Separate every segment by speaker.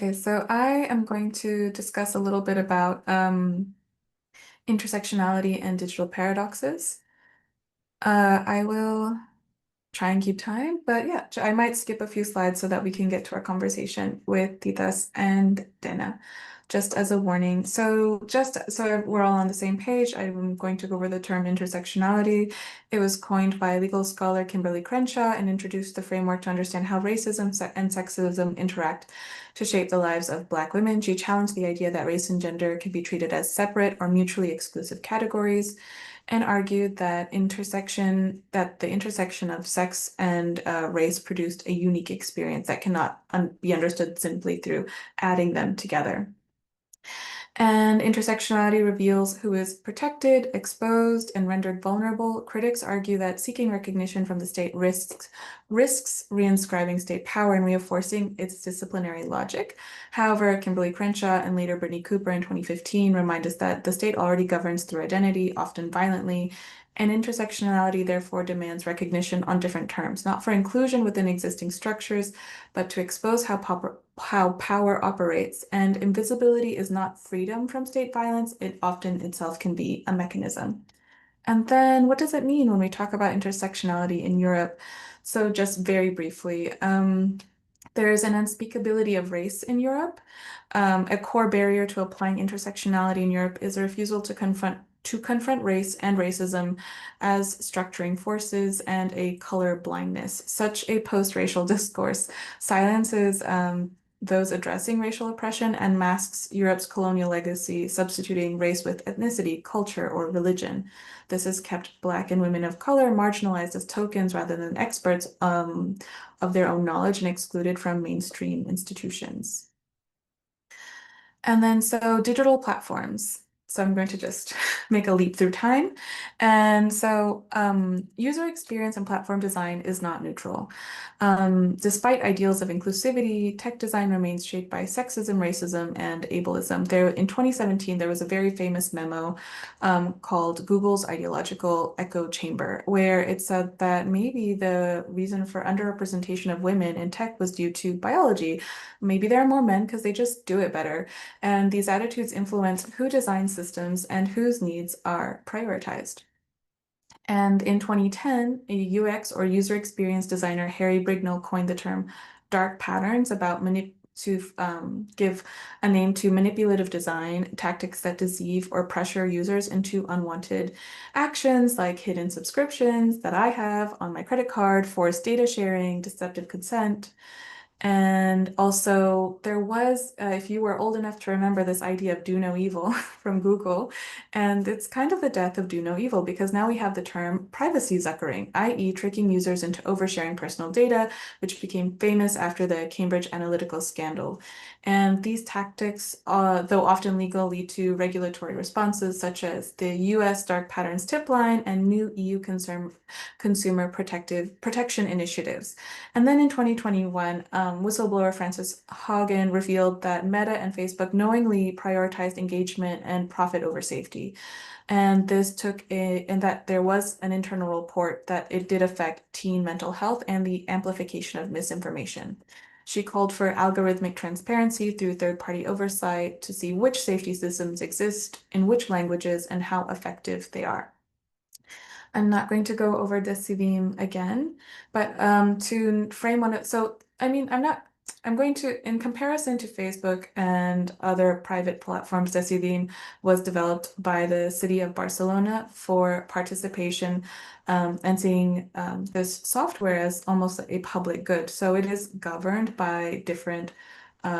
Speaker 1: Okay, so I am going to discuss a little bit about intersectionality and digital paradoxes. I will try and keep time, but yeah, I might skip a few slides so that we can get to our conversation with Titas and Dena, just as a warning. So just so we're all on the same page, I'm going to go over the term intersectionality. It was coined by legal scholar Kimberly Crenshaw and introduced the framework to understand how racism and sexism interact to shape the lives of Black women. She challenged the idea that race and gender can be treated as separate or mutually exclusive categories, and argued that the intersection of sex and race produced a unique experience that cannot be understood simply through adding them together. And intersectionality reveals who is protected, exposed, and rendered vulnerable. Critics argue that seeking recognition from the state risks reinscribing state power and reinforcing its disciplinary logic. However, Kimberly Crenshaw and later Brittany Cooper in 2015 remind us that the state already governs through identity, often violently, and intersectionality therefore demands recognition on different terms, not for inclusion within existing structures, but to expose how power operates. And invisibility is not freedom from state violence, it often itself can be a mechanism. And then what does it mean when we talk about intersectionality in Europe? So just very briefly, there is an unspeakability of race in Europe. A core barrier to applying intersectionality in Europe is a refusal to confront race and racism as structuring forces and a color blindness. Such a post-racial discourse silences those addressing racial oppression and masks Europe's colonial legacy, substituting race with ethnicity, culture, or religion. This has kept Black and women of color marginalized as tokens rather than experts of their own knowledge and excluded from mainstream institutions. And then so digital platforms. So I'm going to just make a leap through time. And so user experience and platform design is not neutral. Despite ideals of inclusivity, tech design remains shaped by sexism, racism, and ableism. In 2017, there was a very famous memo called Google's Ideological Echo Chamber, where it said that maybe the reason for underrepresentation of women in tech was due to biology. Maybe there are more men because they just do it better. And these attitudes influence who designs systems and whose needs are prioritized. And in 2010, a UX or user experience designer, Harry Brignall, coined the term dark patterns to give a name to manipulative design, tactics that deceive or pressure users into unwanted actions like hidden subscriptions that I have on my credit card, forced data sharing, deceptive consent. And also, there was, if you were old enough to remember this idea of do no evil from Google, and it's kind of the death of do no evil because now we have the term privacy zuckering, i.e., tricking users into oversharing personal data, which became famous after the Cambridge Analytica scandal. And these tactics, though often legal, lead to regulatory responses such as the US Dark Patterns Tip Line and new EU consumer protection initiatives. And then in 2021, whistleblower Frances Haugen revealed that Meta and Facebook knowingly prioritized engagement and profit over safety. And that there was an internal report that it did affect teen mental health and the amplification of misinformation. She called for algorithmic transparency through third-party oversight to see which safety systems exist, in which languages, and how effective they are. I'm not going to go over Decidim again, but to frame so I mean, I'm going to, in comparison to Facebook and other private platforms, Decidim was developed by the city of Barcelona for participation and seeing this software as almost a public good. So it is governed by different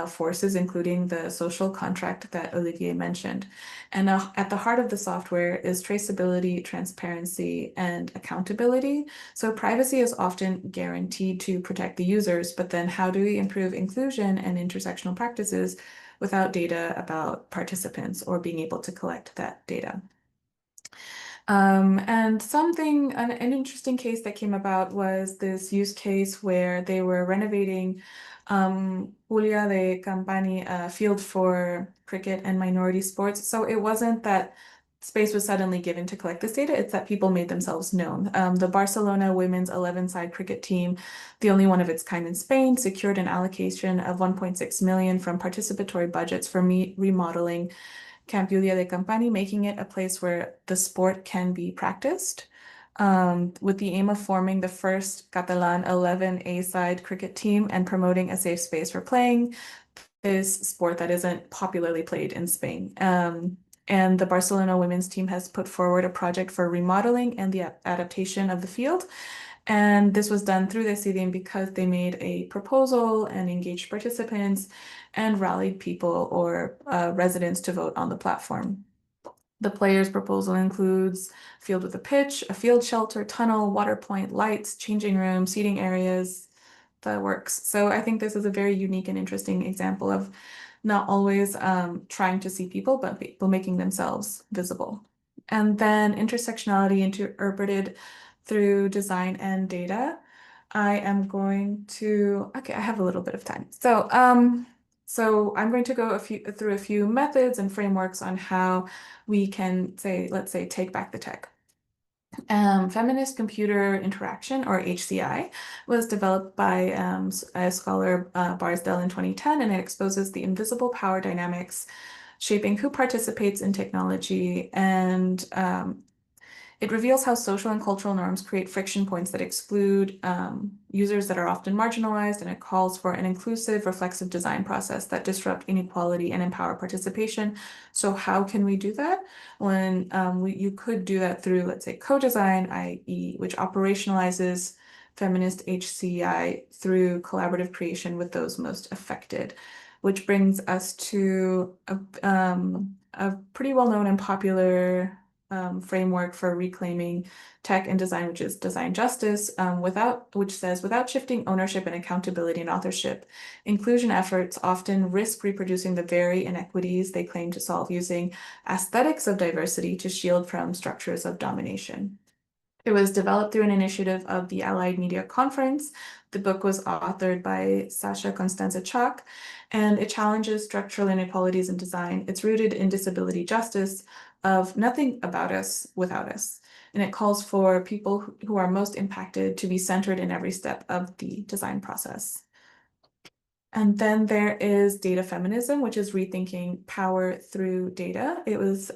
Speaker 1: forces, including the social contract that Olivier mentioned. And at the heart of the software is traceability, transparency, and accountability. So privacy is often guaranteed to protect the users, but then how do we improve inclusion and intersectional practices without data about participants or being able to collect that data? And an interesting case that came about was this use case where they were renovating Julia de Campani field for cricket and minority sports. So it wasn't that space was suddenly given to collect this data. It's that people made themselves known. The Barcelona women's 11-side cricket team, the only one of its kind in Spain, secured an allocation of 1.6 million from participatory budgets for remodeling Camp Julia de Campani, making it a place where the sport can be practiced, with the aim of forming the first Catalan 11 A-side cricket team and promoting a safe space for playing this sport that isn't popularly played in Spain. And the Barcelona women's team has put forward a project for remodeling and the adaptation of the field. And this was done through the stadium because they made a proposal and engaged participants and rallied people or residents to vote on the platform. The player's proposal includes field with a pitch, a field shelter, tunnel, water point, lights, changing room, seating areas, the works. So I think this is a very unique and interesting example of not always trying to see people, but people making themselves visible. And then intersectionality interpreted through design and data. I am going to, okay, I have a little bit of time. So I'm going to go through a few methods and frameworks on how we can say, let's say, take back the tech. Feminist computer interaction, or HCI, was developed by a scholar, Barsdell, in 2010, and it exposes the invisible power dynamics shaping who participates in technology, and it reveals how social and cultural norms create friction points that exclude users that are often marginalized, and it calls for an inclusive, reflexive design process that disrupt inequality and empower participation. So how can we do that? When you could do that through, let's say, co-design, i.e., which operationalizes feminist HCI through collaborative creation with those most affected, which brings us to a pretty well-known and popular framework for reclaiming tech and design, which is design justice, which says without shifting ownership and accountability and authorship, inclusion efforts often risk reproducing the very inequities they claim to solve using aesthetics of diversity to shield from structures of domination. It was developed through an initiative of the Allied Media Conference. The book was authored by Sasha Constanza-Chalk, and it challenges structural inequalities in design. It's rooted in disability justice of nothing about us without us. And it calls for people who are most impacted to be centered in every step of the design process. And then there is data feminism, which is rethinking power through data. It was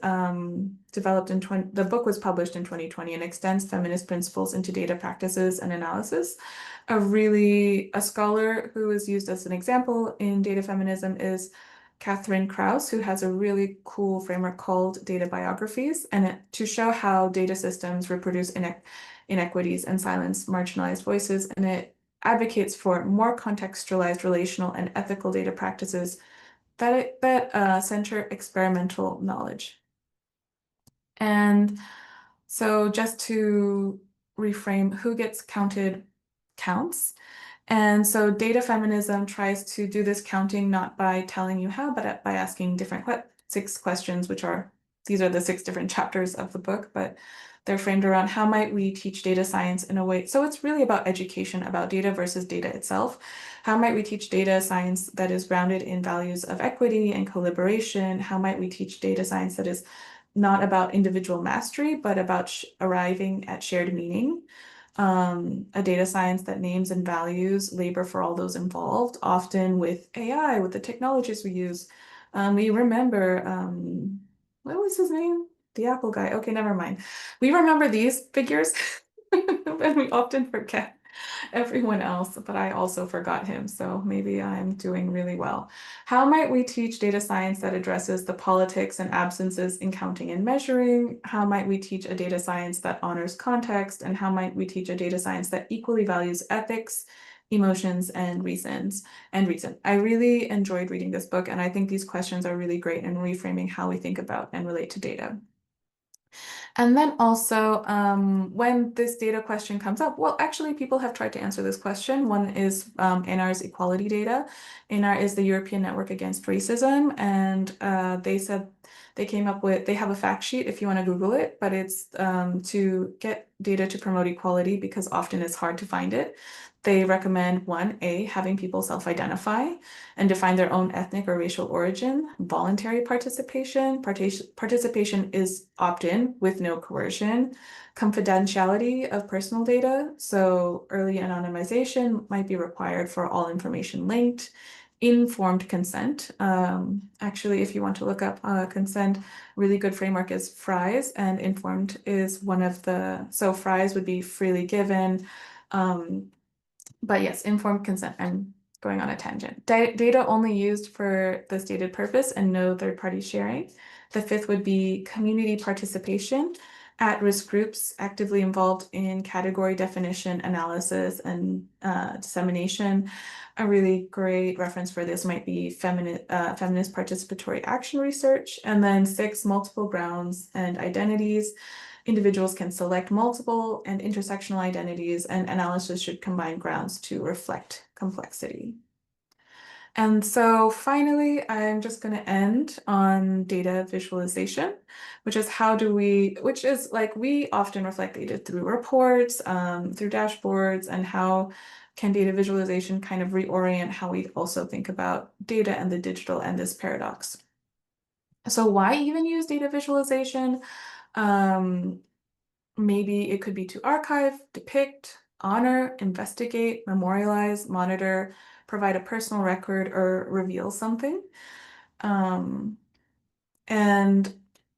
Speaker 1: developed in the book was published in 2020 and extends feminist principles into data practices and analysis. A scholar who is used as an example in data feminism is Catherine Krauss, who has a really cool framework called data biographies, and to show how data systems reproduce inequities and silence marginalized voices, and it advocates for more contextualized relational and ethical data practices that center experimental knowledge. And so just to reframe, who gets counted counts. And so data feminism tries to do this counting not by telling you how, but by asking different 6 questions, these are the 6 different chapters of the book, but they're framed around how might we teach data science in a way. So it's really about education about data versus data itself. How might we teach data science that is grounded in values of equity and collaboration? How might we teach data science that is not about individual mastery, but about arriving at shared meaning? A data science that names and values labor for all those involved, often with AI, with the technologies we use. We remember, what was his name? The Apple guy. Okay, never mind. We remember these figures, and we often forget everyone else, but I also forgot him, so maybe I'm doing really well. How might we teach data science that addresses the politics and absences in counting and measuring? How might we teach a data science that honors context? And how might we teach a data science that equally values ethics, emotions, and reason? I really enjoyed reading this book, and I think these questions are really great in reframing how we think about and relate to data. And then also, when this data question comes up, well, actually, people have tried to answer this question. One is ENAR's equality data. ENAR is the European Network Against Racism, and they said They came up with, they have a fact sheet if you want to Google it, but it's to get data to promote equality because often it's hard to find it. They recommend 1A, having people self-identify and define their own ethnic or racial origin, voluntary participation. Participation is opt-in with no coercion, confidentiality of personal data. So early anonymization might be required for all information linked. Informed consent. Actually, if you want to look up consent, really good framework is FRIES, and informed is one of the, so FRIES would be freely given. But yes, informed consent. I'm going on a tangent. Data only used for the stated purpose and no third-party sharing. The fifth would be community participation. At-risk groups actively involved in category definition, analysis, and dissemination. A really great reference for this might be feminist participatory action research. And then 6, multiple grounds and identities. Individuals can select multiple and intersectional identities, and analysis should combine grounds to reflect complexity. And so finally, I'm just going to end on data visualization, which is which is like we often reflect data through reports, through dashboards, and how can data visualization kind of reorient how we also think about data and the digital and this paradox. So why even use data visualization? Maybe it could be to archive, depict, honor, investigate, memorialize, monitor, provide a personal record, or reveal something. Um, and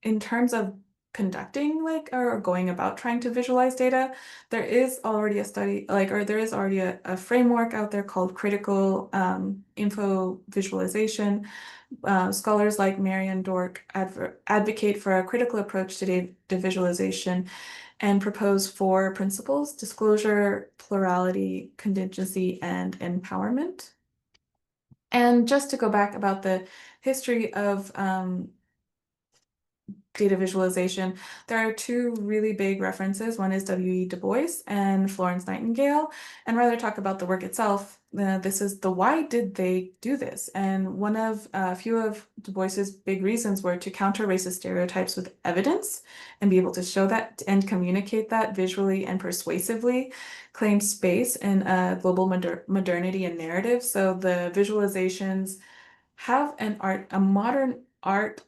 Speaker 1: in terms of conducting or going about trying to visualize data, there is already a study or there is already a framework out there called critical info visualization. Scholars like Marian Dork advocate for a critical approach to data visualization and propose 4 principles: disclosure, plurality, contingency, and empowerment. And just to go back about the history of data visualization, there are 2 really big references. One is W.E. Du Bois and Florence Nightingale, and rather talk about the work itself. This is the why did they do this? And one of a few of Du Bois's big reasons were to counter racist stereotypes with evidence and be able to show that and communicate that visually and persuasively, claim space in global modernity and narrative. So the visualizations have a modern art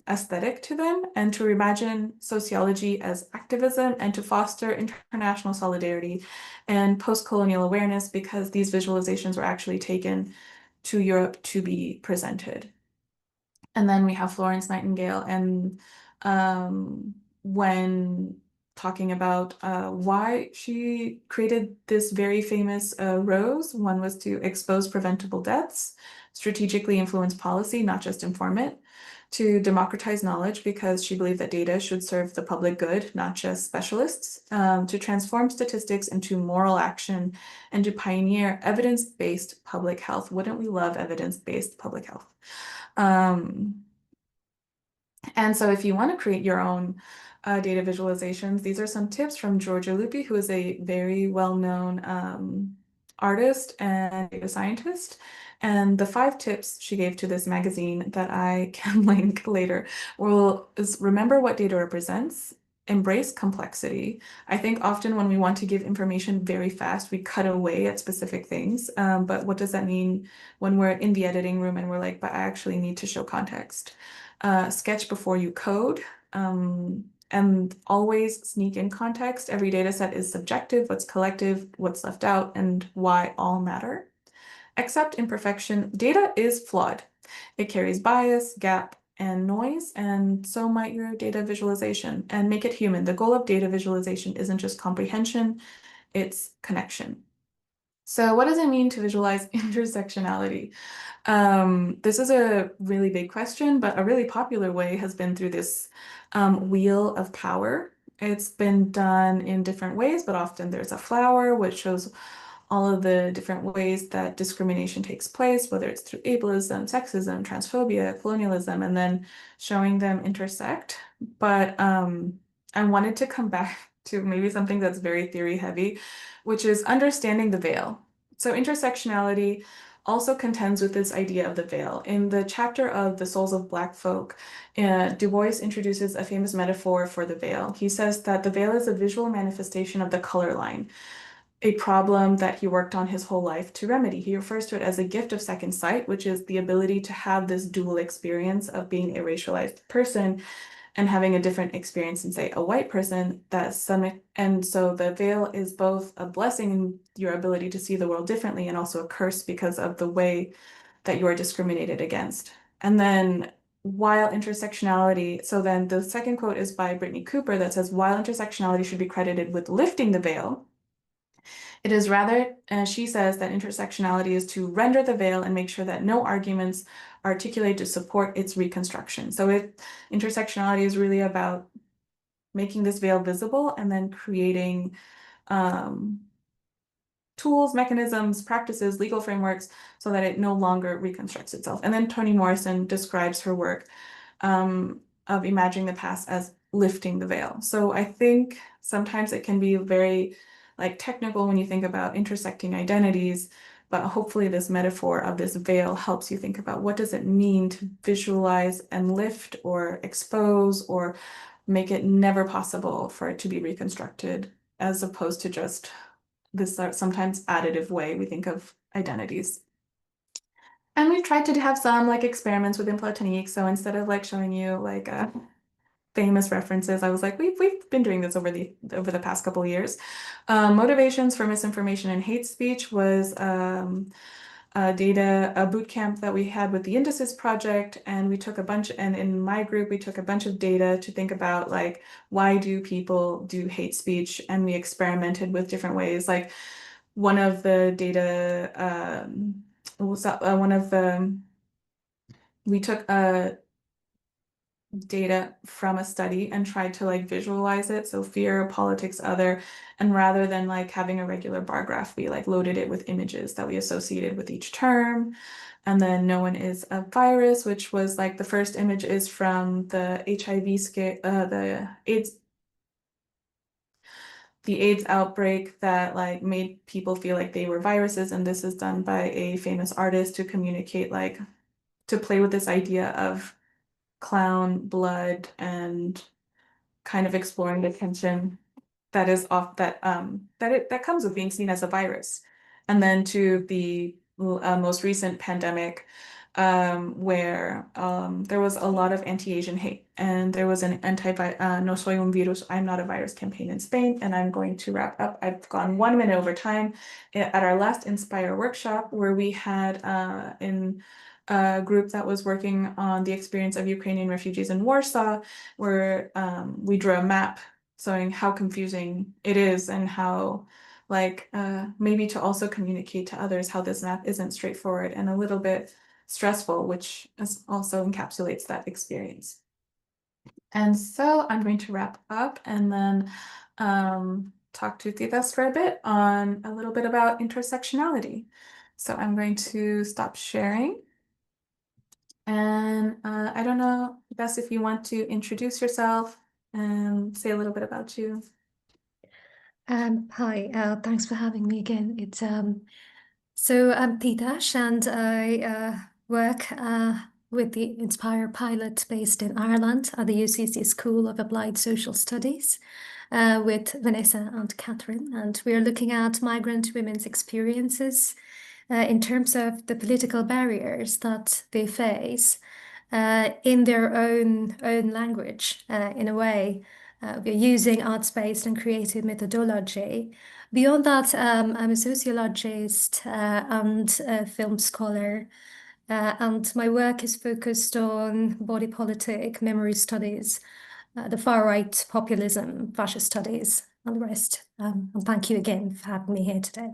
Speaker 1: aesthetic to them, and to reimagine sociology as activism and to foster international solidarity and post-colonial awareness, because these visualizations were actually taken to Europe to be presented. And then we have Florence Nightingale, and when talking about why she created this very famous rose, one was to expose preventable deaths, strategically influence policy, not just inform it, to democratize knowledge because she believed that data should serve the public good, not just specialists, to transform statistics into moral action, and to pioneer evidence-based public health. Wouldn't we love evidence-based public health? And so if you want to create your own data visualizations, these are some tips from Giorgia Lupi, who is a very well-known artist and data scientist. And the 5 tips she gave to this magazine that I can link later is remember what data represents, embrace complexity. I think often when we want to give information very fast, we cut away at specific things. But what does that mean when we're in the editing room and we're like, but I actually need to show context? Sketch before you code. And always sneak in context. Every data set is subjective, what's collective, what's left out, and why all matter. Accept imperfection. Data is flawed. It carries bias, gap, and noise, and so might your data visualization. And make it human. The goal of data visualization isn't just comprehension, it's connection. So what does it mean to visualize intersectionality? This is a really big question, but a really popular way has been through this wheel of power. It's been done in different ways, but often there's a flower which shows all of the different ways that discrimination takes place, whether it's through ableism, sexism, transphobia, colonialism, and then showing them intersect. But I wanted to come back to maybe something that's very theory heavy, which is understanding the veil. So intersectionality also contends with this idea of the veil. In the chapter of The Souls of Black Folk, Du Bois introduces a famous metaphor for the veil. He says that the veil is a visual manifestation of the color line, a problem that he worked on his whole life to remedy. He refers to it as a gift of second sight, which is the ability to have this dual experience of being a racialized person and having a different experience than, say, a white person. And so the veil is both a blessing in your ability to see the world differently and also a curse because of the way that you are discriminated against. And then while intersectionality, so then the second quote is by Brittany Cooper that says, while intersectionality should be credited with lifting the veil, it is rather, she says, that intersectionality is to render the veil and make sure that no arguments are articulated to support its reconstruction. So intersectionality is really about making this veil visible and then creating tools, mechanisms, practices, legal frameworks so that it no longer reconstructs itself. And then Toni Morrison describes her work of imagining the past as lifting the veil. So I think sometimes it can be very like technical when you think about intersecting identities, but hopefully this metaphor of this veil helps you think about what does it mean to visualize and lift or expose or make it never possible for it to be reconstructed, as opposed to just this sometimes additive way we think of identities. And we've tried to have some like experiments with implant techniques. So instead of like showing you like famous references, I was like, we've been doing this over the past couple of years. Motivations for misinformation and hate speech was a boot camp that we had with the Indices Project, and we took a bunch, and in my group we took a bunch of data to think about like why do people do hate speech, and we experimented with different ways. Like one of the data we took data from a study and tried to like visualize it. So fear, politics, other, and rather than like having a regular bar graph, we like loaded it with images that we associated with each term. And then no one is a virus, which was like the first image is from the HIV scare, the AIDS outbreak that like made people feel like they were viruses. And this is done by a famous artist to communicate, like to play with this idea of clown, blood, and kind of exploring the tension that is off that comes with being seen as a virus. And then to the most recent pandemic, where there was a lot of anti-Asian hate, and there was an no soy un virus, I'm not a virus campaign in Spain. And I'm going to wrap up. I've gone 1 minute over time. At our last Inspire workshop, where we had in a group that was working on the experience of Ukrainian refugees in Warsaw, where we drew a map showing how confusing it is and how like maybe to also communicate to others how this map isn't straightforward and a little bit stressful, which also encapsulates that experience. And so I'm going to wrap up and then talk to Titas for a bit on a little bit about intersectionality. So I'm going to stop sharing. And I don't know, Bess, if you want to introduce yourself and say a little bit about you.
Speaker 2: Hi, thanks for having me again. So I'm Titash, and I work with the Inspire pilot based in Ireland at the UCC School of Applied Social Studies with Vanessa and Catherine, and we are looking at migrant women's experiences in terms of the political barriers that they face in their own language, in a way. We're using arts-based and creative methodology. Beyond that, I'm a sociologist and a film scholar, and my work is focused on body politic, memory studies, the far-right populism, fascist studies, and the rest. And thank you again for having me here today.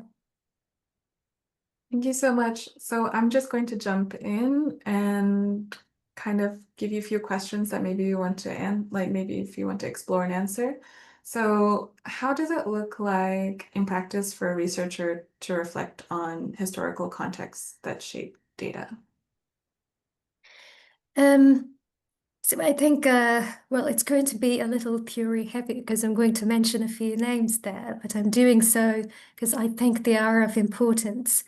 Speaker 1: Thank you so much. So I'm just going to jump in and kind of give you a few questions that maybe you want to maybe if you want to explore and answer. So how does it look like in practice for a researcher to reflect on historical contexts that shape data?
Speaker 2: So I think, well, it's going to be a little theory heavy because I'm going to mention a few names there, but I'm doing so because I think they are of importance.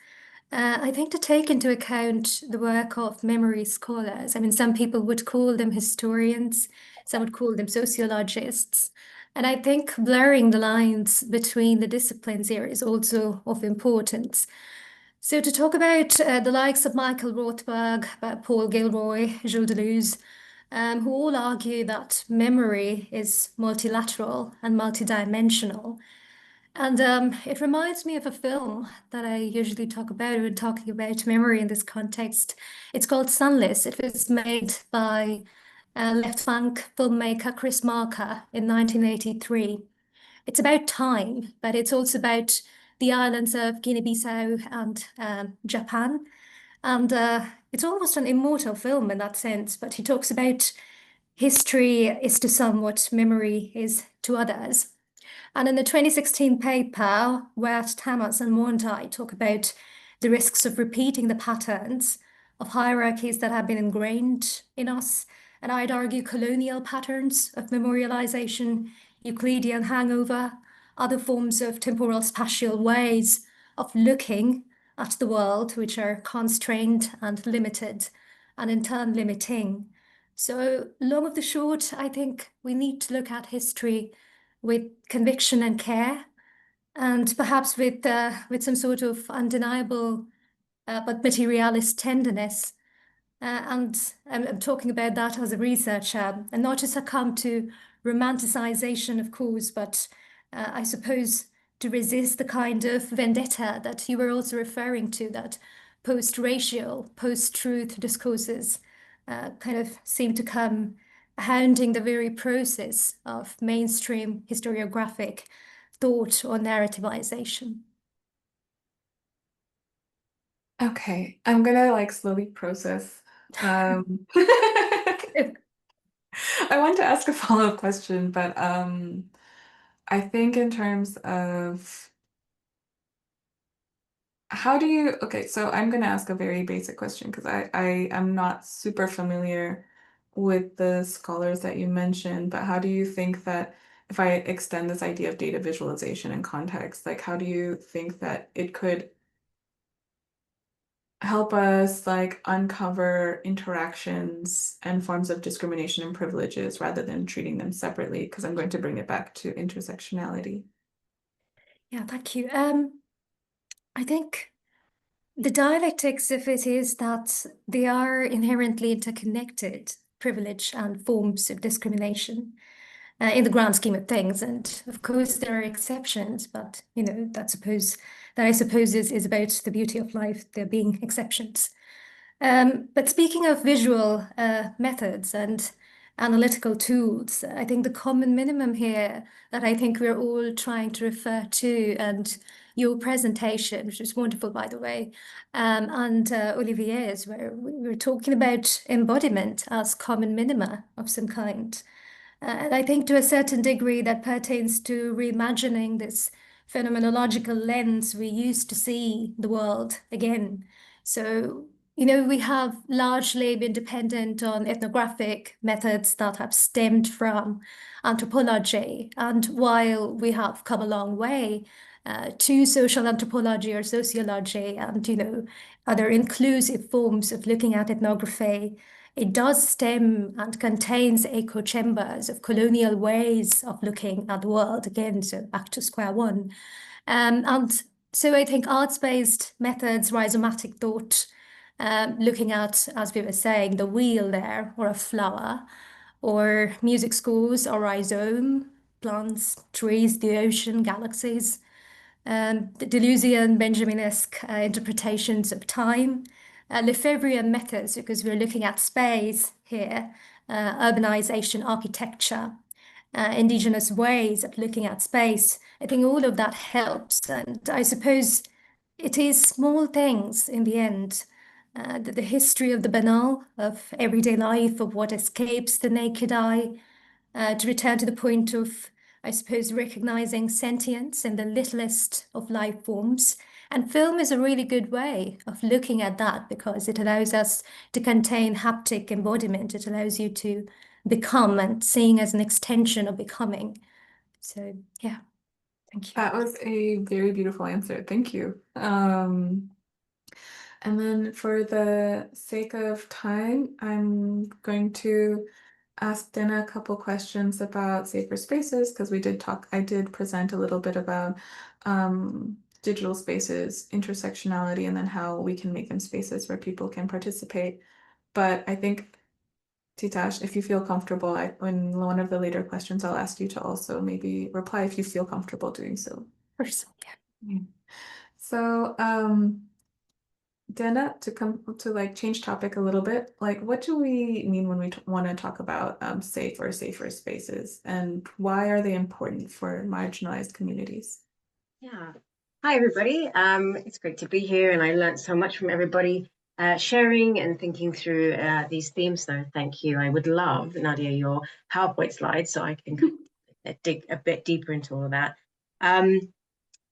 Speaker 2: I think to take into account the work of memory scholars, I mean, some people would call them historians, some would call them sociologists. And I think blurring the lines between the disciplines here is also of importance. So to talk about the likes of Michael Rothberg, Paul Gilroy, Gilles Deleuze, who all argue that memory is multilateral and multidimensional. And it reminds me of a film that I usually talk about when talking about memory in this context. It's called Sunless. It was made by left flank filmmaker Chris Marker in 1983. It's about time, but it's also about the islands of Guinea-Bissau and Japan. And it's almost an immortal film in that sense, but he talks about history is to some what memory is to others. And in the 2016 paper, where Tamas and Mondai talk about the risks of repeating the patterns of hierarchies that have been ingrained in us, and I'd argue colonial patterns of memorialization, Euclidean hangover, other forms of temporal spatial ways of looking at the world, which are constrained and limited, and in turn limiting. So, long of the short, I think we need to look at history with conviction and care, and perhaps with some sort of undeniable but materialist tenderness. And I'm talking about that as a researcher, and not to succumb to romanticization, of course, but I suppose to resist the kind of vendetta that you were also referring to, that post-racial, post-truth discourses kind of seem to come hounding the very process of mainstream historiographic thought or narrativization.
Speaker 1: Okay, I'm gonna like slowly process. I want to ask a follow-up question, but I think in terms of how do you, okay, so I'm gonna ask a very basic question because I am not super familiar with the scholars that you mentioned, but how do you think that if I extend this idea of data visualization and context, like how do you think that it could help us like uncover interactions and forms of discrimination and privileges rather than treating them separately? Because I'm going to bring it back to intersectionality.
Speaker 2: Yeah, thank you. I think the dialectics of it is that they are inherently interconnected, privilege and forms of discrimination, in the grand scheme of things. And of course, there are exceptions, but that I suppose is about the beauty of life, there being exceptions. But speaking of visual methods and analytical tools, I think the common minimum here that I think we're all trying to refer to, and your presentation, which was wonderful, by the way, and Olivier's, where we were talking about embodiment as common minima of some kind. And I think to a certain degree that pertains to reimagining this phenomenological lens we used to see the world again. So, we have largely been dependent on ethnographic methods that have stemmed from anthropology. And while we have come a long way to social anthropology or sociology and, other inclusive forms of looking at ethnography, it does stem and contains echo chambers of colonial ways of looking at the world again, so back to square one. And so I think arts-based methods, rhizomatic thought, looking at, as we were saying, the wheel there, or a flower, or music scores, or rhizome, plants, trees, the ocean, galaxies, the Deleuzian Benjaminesque interpretations of time, Lefebvrean methods, because we're looking at space here, urbanization, architecture, indigenous ways of looking at space. I think all of that helps. And I suppose it is small things in the end. The history of the banal, of everyday life, of what escapes the naked eye, to return to the point of, I suppose, recognizing sentience in the littlest of life forms. And film is a really good way of looking at that because it allows us to contain haptic embodiment. It allows you to become and seeing as an extension of becoming. So, yeah, thank you.
Speaker 1: That was a very beautiful answer. Thank you. And then for the sake of time, I'm going to ask Dina a couple questions about safer spaces because I did present a little bit about digital spaces, intersectionality, and then how we can make them spaces where people can participate. But I think, Titash, if you feel comfortable, when one of the later questions, I'll ask you to also maybe reply if you feel comfortable doing so.
Speaker 2: First,
Speaker 1: Yeah. So, Dana, to come to like change topic a little bit, like what do we mean when we want to talk about safe or safer spaces, and why are they important for marginalized communities?
Speaker 3: Yeah. Hi, everybody. It's great to be here, and I learned so much from everybody sharing and thinking through these themes. So thank you. I would love, Nadia, your PowerPoint slides so I can dig a bit deeper into all of that.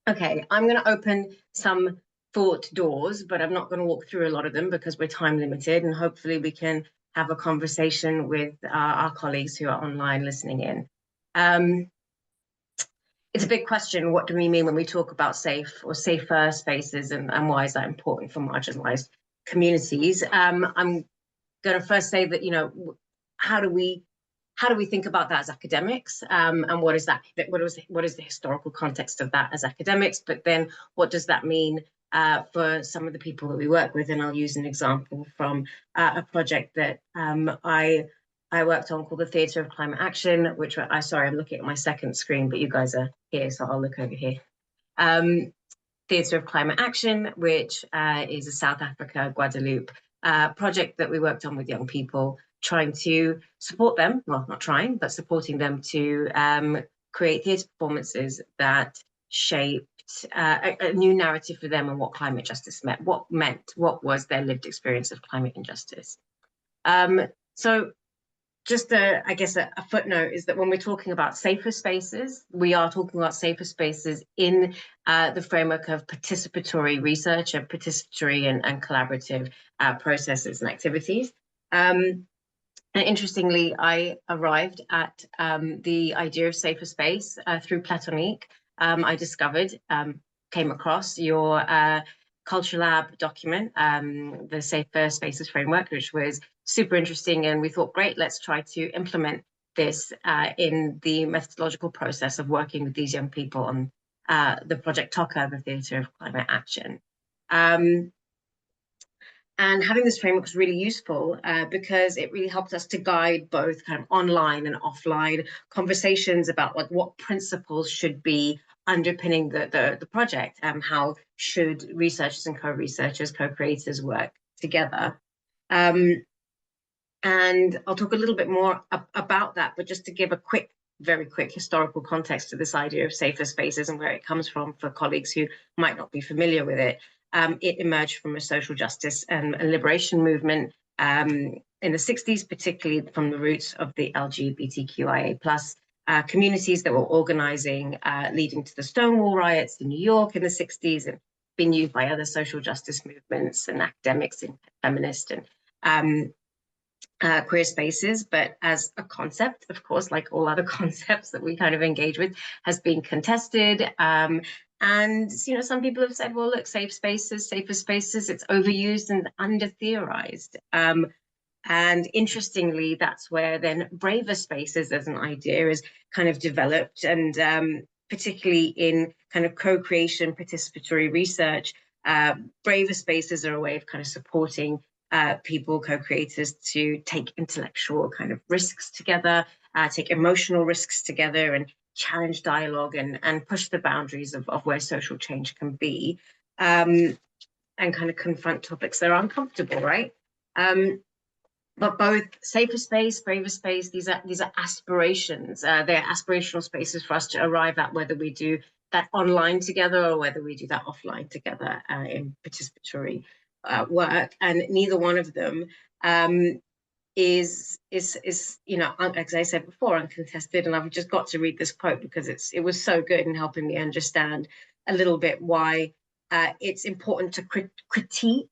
Speaker 3: Okay, I'm going to open some thought doors, but I'm not going to walk through a lot of them because we're time limited, and hopefully we can have a conversation with our colleagues who are online listening in. It's a big question. What do we mean when we talk about safe or safer spaces, and why is that important for marginalized communities? I'm going to first say that, how do we think about that as academics, and what is the historical context of that as academics? But then what does that mean for some of the people that we work with? And I'll use an example from a project that I worked on called the Theatre of Climate Action, which sorry, I'm looking at my second screen, but you guys are here, so I'll look over here. Theatre of Climate Action, which is a South Africa, Guadeloupe project that we worked on with young people, trying to support them, well, not trying, but supporting them to create theatre performances that shaped a new narrative for them on what climate justice meant, what was their lived experience of climate injustice. So just I guess a footnote is that when we're talking about safer spaces, we are talking about safer spaces in the framework of participatory research and participatory and collaborative processes and activities. And interestingly, I arrived at the idea of safer space through Platonique. I came across your Culture Lab document, the Safer Spaces Framework, which was super interesting. And we thought, great, let's try to implement this in the methodological process of working with these young people on the Project TOCA, the Theatre of Climate Action. And having this framework was really useful because it really helped us to guide both kind of online and offline conversations about like what principles should be underpinning the project, and how should researchers and co-researchers, co-creators work together. And I'll talk a little bit more about that, but just to give a very quick historical context to this idea of safer spaces and where it comes from for colleagues who might not be familiar with it. It emerged from a social justice and liberation movement in the 60s, particularly from the roots of the LGBTQIA+ communities that were organizing, leading to the Stonewall riots in New York in the 60s, and been used by other social justice movements and academics and feminist and queer spaces, but as a concept, of course, like all other concepts that we kind of engage with, has been contested. And some people have said, well, look, safer spaces, it's overused and under-theorized. And interestingly, that's where then braver spaces as an idea is kind of developed, and particularly in kind of co-creation, participatory research, braver spaces are a way of kind of supporting people, co-creators, to take intellectual kind of risks together, take emotional risks together, and challenge dialogue and push the boundaries of where social change can be, and kind of confront topics that are uncomfortable, right? But both safer space, braver space, these are aspirations. They're aspirational spaces for us to arrive at, whether we do that online together or whether we do that offline together in participatory work. And neither one of them is as I said before, uncontested. And I've just got to read this quote because it was so good in helping me understand a little bit why it's important to critique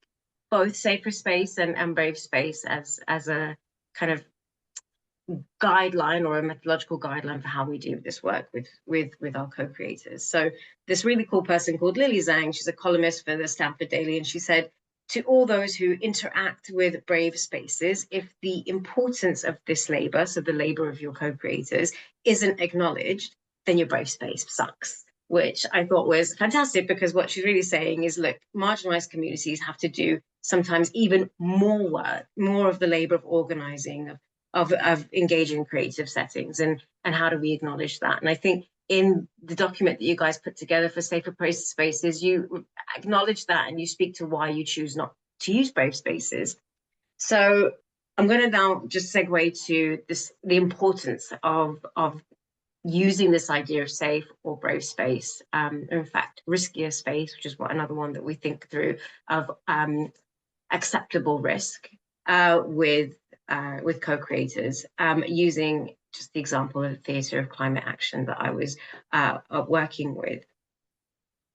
Speaker 3: both safer space and brave space as a kind of guideline or a methodological guideline for how we do this work with our co-creators. So this really cool person called Lily Zhang, she's a columnist for the Stanford Daily, and she said, to all those who interact with brave spaces, if the importance of this labor, so the labor of your co-creators, isn't acknowledged, then your brave space sucks, which I thought was fantastic, because what she's really saying is, look, marginalized communities have to do sometimes even more work, more of the labor of organizing, of engaging in creative settings, and how do we acknowledge that? And I think in the document that you guys put together for Safer Spaces, you acknowledge that, and you speak to why you choose not to use brave spaces. So I'm going to now just segue to this, the importance of using this idea of safe or brave space, in fact, riskier space, which is another one that we think through, of acceptable risk with co-creators, using just the example of the Theatre of Climate Action that I was working with.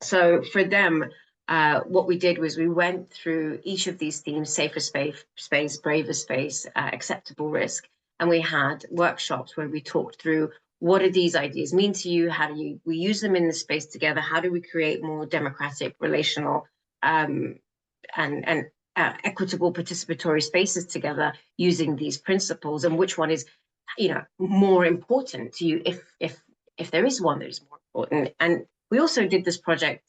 Speaker 3: So for them, what we did was we went through each of these themes: safer space, braver space, acceptable risk, and we had workshops where we talked through, what do these ideas mean to you? How do we use them in the space together? How do we create more democratic, relational, and equitable participatory spaces together using these principles? And which one is, more important to you, if there is one that is more important? And we also did this project,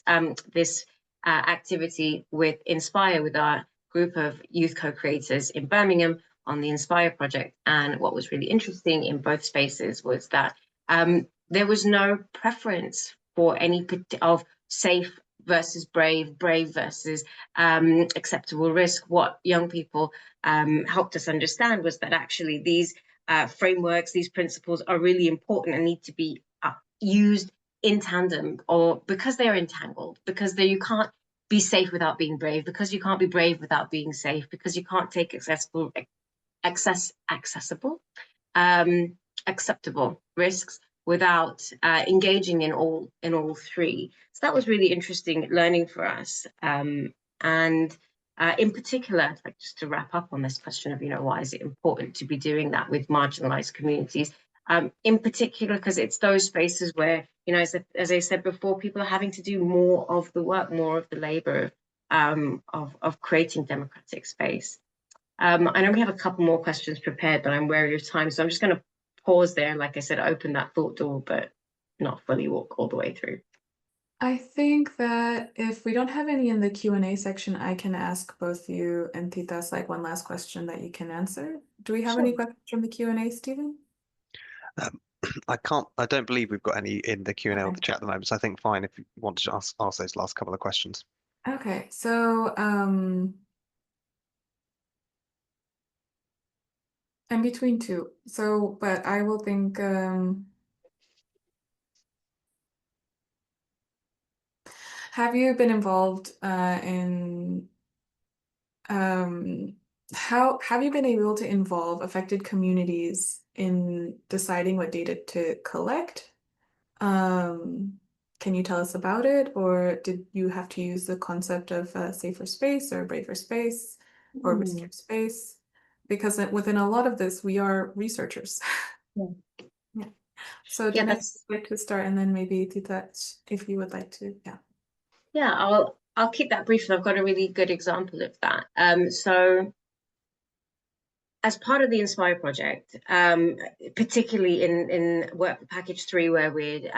Speaker 3: this activity with Inspire, with our group of youth co-creators in Birmingham on the Inspire project. And what was really interesting in both spaces was that there was no preference for any of safe versus brave versus acceptable risk. What young people helped us understand was that actually these frameworks, these principles are really important and need to be used in tandem, or because they are entangled, because you can't be safe without being brave, because you can't be brave without being safe, because you can't take acceptable risks without engaging in all three. So that was really interesting learning for us. And in particular, like, just to wrap up on this question of, why is it important to be doing that with marginalized communities? In particular, because it's those spaces where, as I said before, people are having to do more of the work, more of the labor of creating democratic space. I know we have a couple more questions prepared, but I'm wary of time, so I'm just going to pause there. Like I said, open that thought door, but not fully walk all the way through.
Speaker 1: I think that if we don't have any in the Q&A section, I can ask both you and Titas like one last question that you can answer. Do we have any questions from the Q&A, Stephen?
Speaker 4: I don't believe we've got any in the Q&A or the chat at the moment, so I think fine if you want to ask those last couple of questions.
Speaker 1: Okay, so I'm between two. So, but I will think have you been involved in how have you been able to involve affected communities in deciding what data to collect? Can you tell us about it, or did you have to use the concept of a safer space or a braver space or riskier space? Because within a lot of this, we are researchers. Yeah. So Jenna, I'd like to start, and then maybe Tita, if you would like to.
Speaker 3: Yeah, I'll keep that brief, and I've got a really good example of that. So as part of the Inspire project, particularly in work package 3, where we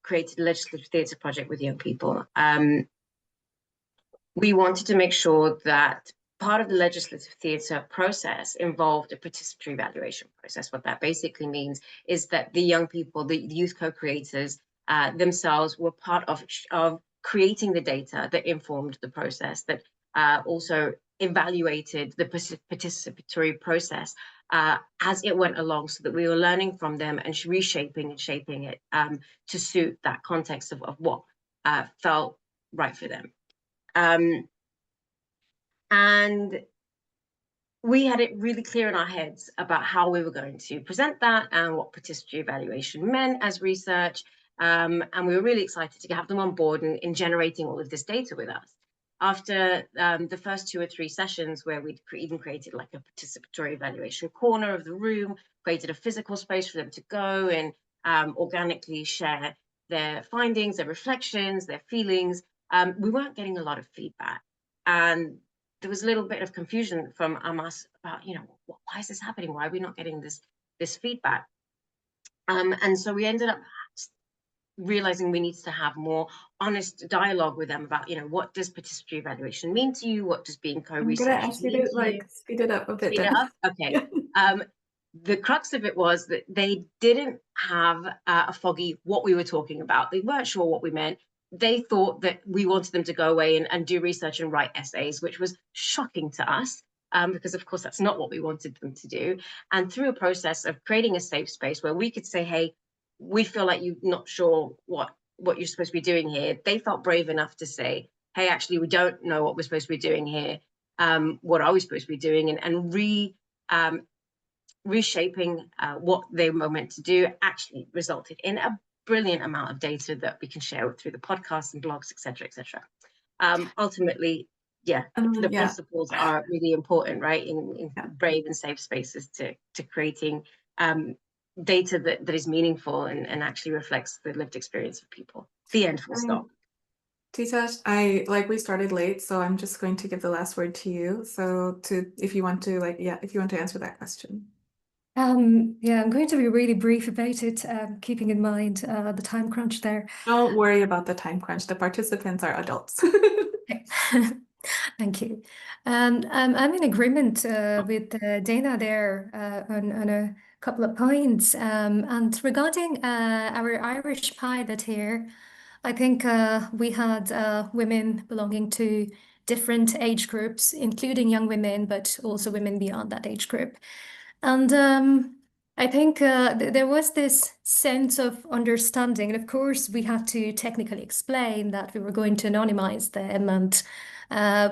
Speaker 3: created a legislative theatre project with young people, we wanted to make sure that part of the legislative theatre process involved a participatory evaluation process. What that basically means is that the young people, the youth co-creators themselves, were part of creating the data that informed the process, that also evaluated the participatory process as it went along, so that we were learning from them and reshaping and shaping it to suit that context of what felt right for them. And we had it really clear in our heads about how we were going to present that and what participatory evaluation meant as research. And we were really excited to have them on board in generating all of this data with us. after the first 2 or 3 sessions, where we'd even created like a participatory evaluation corner of the room, created a physical space for them to go and organically share their findings, their reflections, their feelings, we weren't getting a lot of feedback. And there was a little bit of confusion from us about, why is this happening? Why are we not getting this feedback? And so we ended up realizing we need to have more honest dialogue with them about, what does participatory evaluation mean to you? What does being
Speaker 1: I'm gonna
Speaker 3: co-research
Speaker 1: ask you
Speaker 3: mean
Speaker 1: to
Speaker 3: to you?
Speaker 1: speed it up a bit,
Speaker 3: Speed it
Speaker 1: Dana.
Speaker 3: up? Okay. The crux of it was that they didn't have a foggy what we were talking about. They weren't sure what we meant. They thought that we wanted them to go away and do research and write essays, which was shocking to us, because of course that's not what we wanted them to do. And through a process of creating a safe space where we could say, hey, we feel like you're not sure what you're supposed to be doing here, they felt brave enough to say, hey, actually, we don't know what we're supposed to be doing here. What are we supposed to be doing? And reshaping what they were meant to do actually resulted in a brilliant amount of data that we can share through the podcasts and blogs, etc., etc. Ultimately, the
Speaker 1: Yeah.
Speaker 3: principles are really important, right? In
Speaker 1: Yeah.
Speaker 3: brave and safe spaces to creating data that is meaningful and actually reflects the lived experience of people. The end, full stop.
Speaker 1: Tita, we started late, so I'm just going to give the last word to you. So if you want to answer that question.
Speaker 2: Yeah, I'm going to be really brief about it, keeping in mind the time crunch there.
Speaker 1: Don't worry about the time crunch. The participants are adults.
Speaker 2: Thank you. I'm in agreement with Dana there on a couple of points. And regarding our Irish pilot here, I think we had women belonging to different age groups, including young women, but also women beyond that age group. And I think there was this sense of understanding. And of course, we had to technically explain that we were going to anonymize them and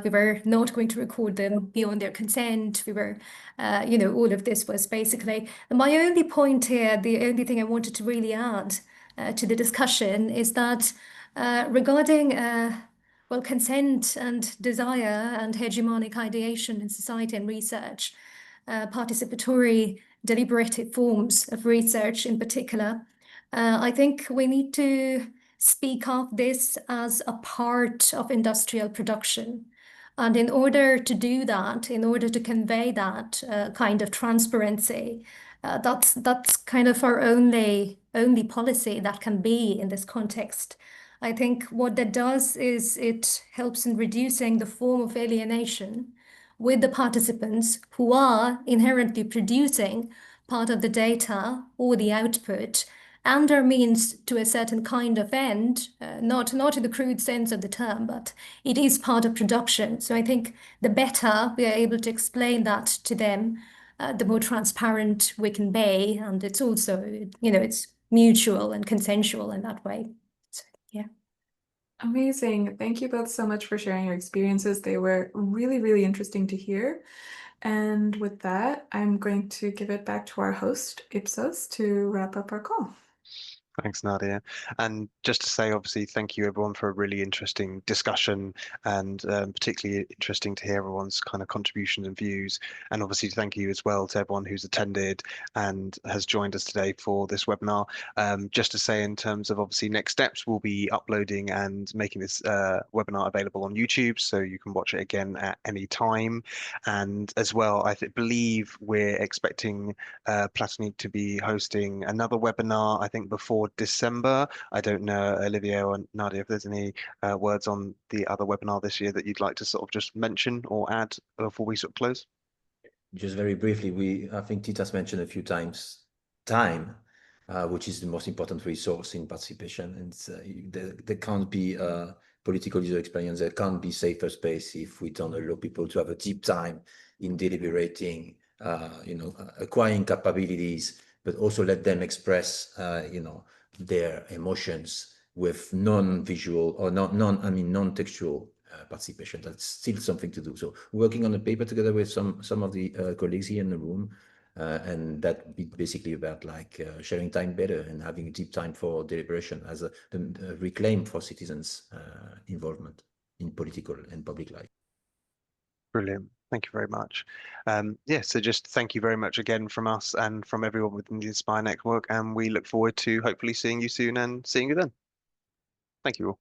Speaker 2: we were not going to record them beyond their consent. We were, all of this was basically. And my only point here, the only thing I wanted to really add to the discussion is that regarding consent and desire and hegemonic ideation in society and research, participatory, deliberative forms of research in particular, I think we need to speak of this as a part of industrial production. And in order to do that, in order to convey that kind of transparency, that's kind of our only policy that can be in this context. I think what that does is it helps in reducing the form of alienation with the participants who are inherently producing part of the data or the output and are means to a certain kind of end, not in the crude sense of the term, but it is part of production. So I think the better we are able to explain that to them, the more transparent we can be, and it's also, it's mutual and consensual in that way. So, yeah.
Speaker 1: Amazing. Thank you both so much for sharing your experiences. They were really, really interesting to hear. And with that, I'm going to give it back to our host, Ipsos, to wrap up our call.
Speaker 4: Thanks, Nadia. And just to say, obviously, thank you everyone for a really interesting discussion, and particularly interesting to hear everyone's kind of contributions and views. And obviously, thank you as well to everyone who's attended and has joined us today for this webinar. Just to say, in terms of obviously next steps, we'll be uploading and making this webinar available on YouTube, so you can watch it again at any time. And as well, I believe we're expecting Platonique to be hosting another webinar, I think before December. I don't know, Olivia or Nadia, if there's any words on the other webinar this year that you'd like to sort of just mention or add before we sort of close.
Speaker 5: Just very briefly, I think Tita's mentioned a few times time, which is the most important resource in participation. And there can't be a political user experience, there can't be safer space if we don't allow people to have a deep time in deliberating, acquiring capabilities, but also let them express, their emotions with non-visual or non-textual participation. That's still something to do. So working on a paper together with some of the colleagues here in the room, and that be basically about sharing time better and having a deep time for deliberation as a reclaim for citizens' involvement. in political and public life.
Speaker 4: Brilliant. Thank you very much. Yeah, so just thank you very much again from us and from everyone within the Inspire Network, and we look forward to hopefully seeing you soon and seeing you then. Thank you all.